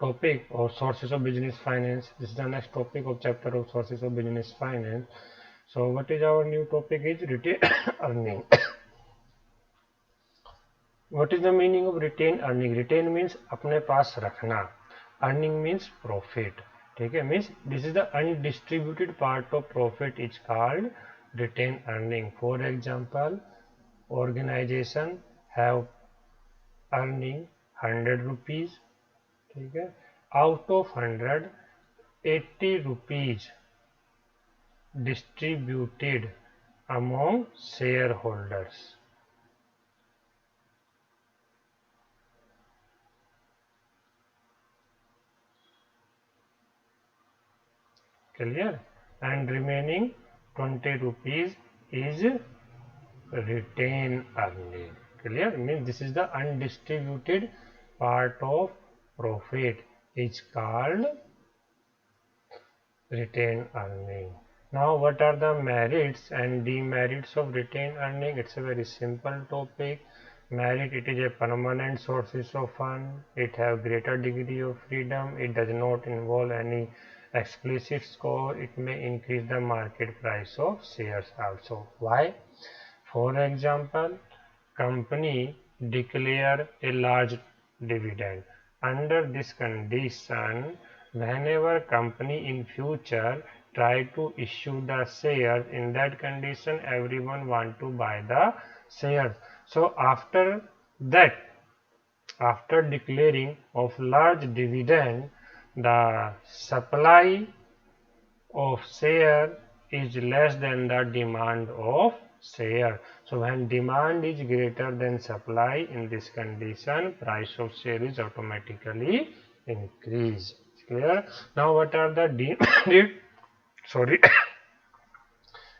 topic of sources of business finance. This is the next topic of chapter of sources of business finance. So what is our new topic is retained earning. What is the meaning of retained earning? Retain means अपने पास रखना, earning means profit. ठीक है, means this is the undistributed part of profit is called retained earning. For example, organization have earning 100 rupees. ठीक है, out of 100 80 rupees distributed among shareholders. Clear? And remaining 20 rupees is retained earning. Clear? Means this is the undistributed part of profit is called retained earning. Now what are the merits and demerits of retained earning? It's a very simple topic. Merit, it is a permanent sources of fund. It have greater degree of freedom. It does not involve any explicit score. It may increase the market price of shares also. Why? For example, company declare a large dividend. Under this condition, whenever company in future try to issue the shares, in that condition everyone want to buy the shares. So after that, after declaring of large dividend, the supply of share is less than the demand of share. So when demand is greater than supply, in this condition price of share is automatically increased. Clear? Now what are the demerits? Sorry.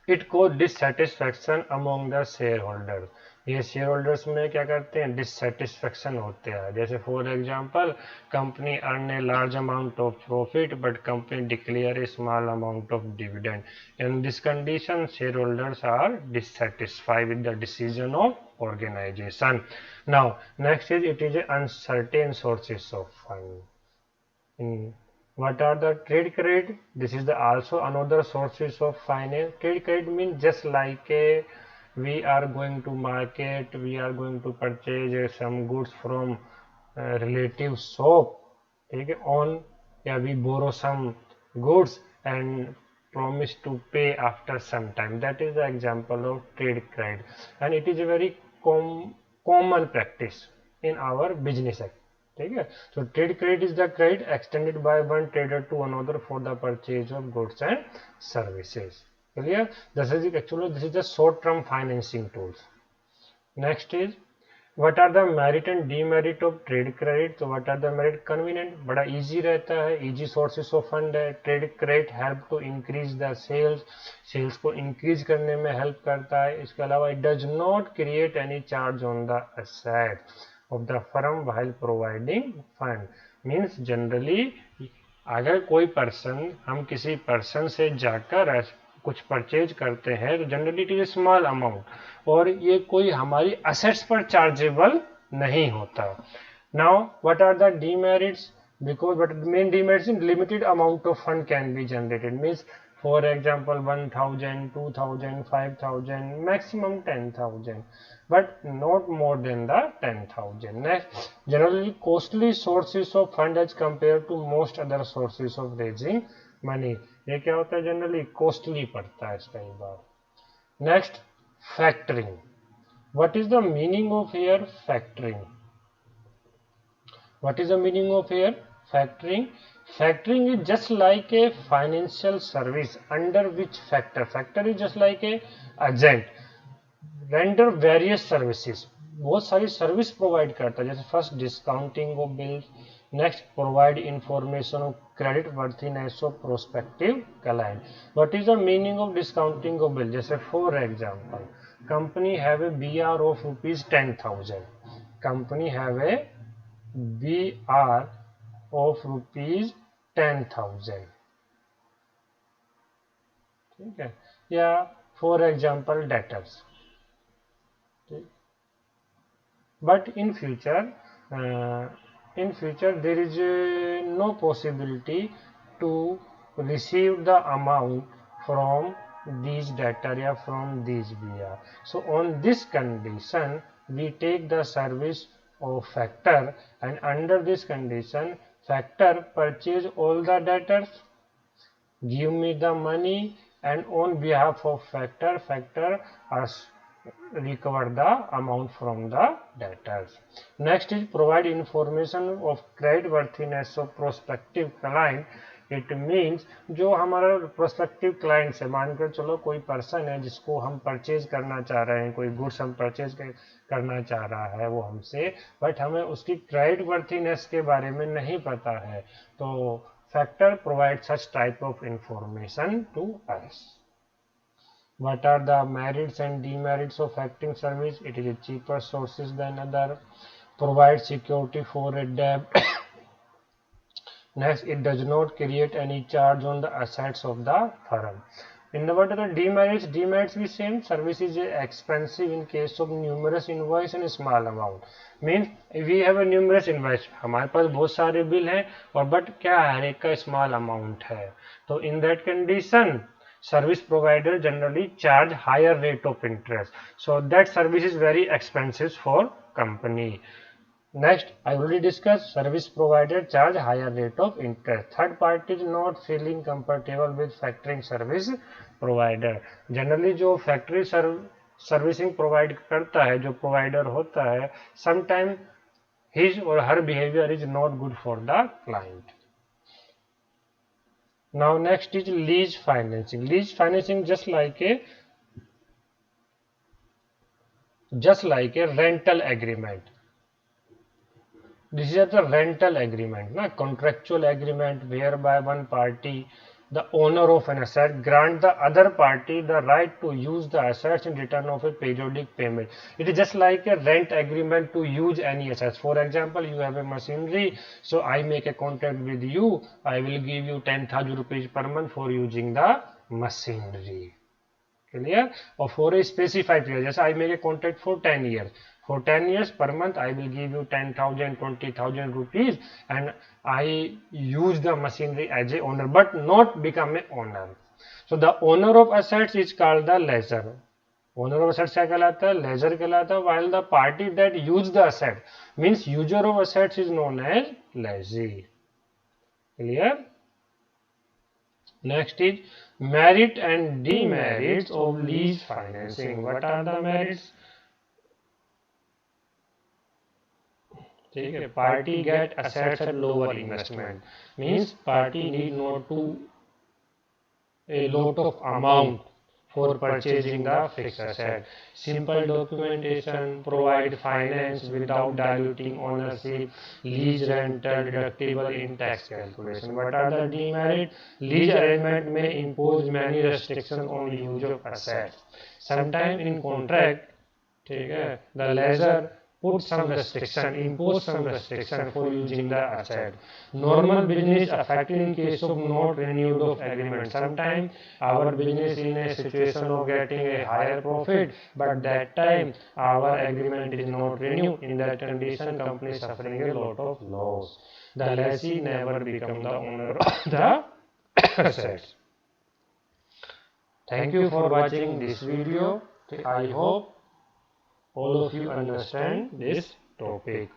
It cause dissatisfaction among the shareholders. ये shareholders में क्या करते हैं, dissatisfaction होते हैं. जैसे for example, company earn a large amount of profit but company declare a small amount of dividend. In this condition shareholders are dissatisfied with the decision of organization. Now next is it is a uncertain sources of fund. What are the trade credit? This is the also another sources of finance. Trade credit means just like a we are going to market, we are going to purchase some goods from relative shop. Okay, on, yeah, we borrow some goods and promise to pay after some time. That is the example of trade credit, and it is a very common practice in our business act. Okay, so trade credit is the credit extended by one trader to another for the purchase of goods and services. Clear? This is the short-term financing tools. Next is what are the merit and demerit of trade credit. तो what are the merit? Convenient, बड़ा easy रहता है, easy sources of fund है. Trade credit help to increase the sales को increase करने में help करता है. इसके अलावा it does not create any charge on the asset of the firm while providing fund. Means generally अगर कोई पर्सन, हम किसी पर्सन से जाकर कुछ परचेज करते हैं तो generally it is small amount और ये कोई हमारी असेट्स पर चार्जेबल नहीं होता. Now what are the demerits? because but main demerits in limited amount of fund can be generated. Means for example 1000, 2000, 5000, maximum 10,000, but not more than the 10,000. Next, generally costly sources of fund as compared to most other sources of raising money. ये क्या होता है, generally costly पड़ता है कई बार. Next, factoring. What is the meaning of here factoring? What is the meaning of here? Factoring. Factoring is just like a financial service under which factor is just like a agent, render various services. बहुत सारी service provide करता है, जैसे first discounting of bills, next provide information of credit worthiness of prospective client. What is the meaning of discounting of bill? जैसे for example, company have a BR of ₹10,000. Company have a BR of ₹10,000. ठीक है, या for example debtors. But in future in future there is no possibility to receive the amount from these data from these BR. So on this condition we take the service of factor, and under this condition factor purchase all the debtors, give me the money, and on behalf of factor as recover the amount from the debtors. Next is provide information of credit worthiness of prospective client. It means जो हमारा prospective clients है, मानकर चलो कोई person है जिसको हम purchase करना चाह रहे हैं, कोई गुड्स हम परचेज करना चाह रहा है वो हमसे, बट हमें उसकी क्रेडिट वर्थीनेस के बारे में नहीं पता है, तो factor provide such type of information to us. What are the merits and demerits of factoring service? It is a cheaper sources than other. Provide security for a debt. Next, it does not create any charge on the assets of the firm. In the what are the demerits? Demerits we same. Service is expensive in case of numerous invoice and small amount. Means we have a numerous invoice. हमारे पास बहुत सारे bill हैं और but क्या हर एक का small amount है, तो in that condition service provider generally charge higher rate of interest, so that service is very expensive for company. Next, I already discussed service provider charge higher rate of interest. Third party is not feeling comfortable with factoring service provider. Generally जो factory servicing provide करता है, जो provider होता है, sometime his or her behavior is not good for the client. Now next is lease financing. Lease financing just like a rental agreement. This is the rental agreement, na contractual agreement whereby one party, the owner of an asset, grant the other party the right to use the assets in return of a periodic payment. It is just like a rent agreement to use any assets. For example, you have a machinery, so I make a contract with you, I will give you 10,000 rupees per month for using the machinery. Clear? Or for a specified period, just I make a contract for 10 years. For 10 years per month, I will give you 10,000, 20,000 rupees, and I use the machinery as a owner, but not become a owner. So the owner of assets is called the lessor. Owner of assets क्या कहलाता है? Lessor कहलाता है. While the party that use the asset means user of assets is known as lessee. Clear? Next is merit and demerits of lease financing. What are the merits? ठीक है, party get assets at lower investment, means party need not to a lot of amount for purchasing the fixed asset. Simple documentation, provide finance without diluting ownership, lease rental deductible in tax calculation. What are the demerits? Lease arrangement may impose many restrictions on use of assets. Sometimes in contract, ठीक है, the lessor put some restriction, impose some restriction for using the asset. Normal business affected in case of not renewed of agreement. Sometimes our business in a situation of getting a higher profit, but that time our agreement is not renewed. In that condition, company is suffering a lot of loss. The lessee never become the owner of the assets. Thank you for watching this video. I hope all of you understand this topic.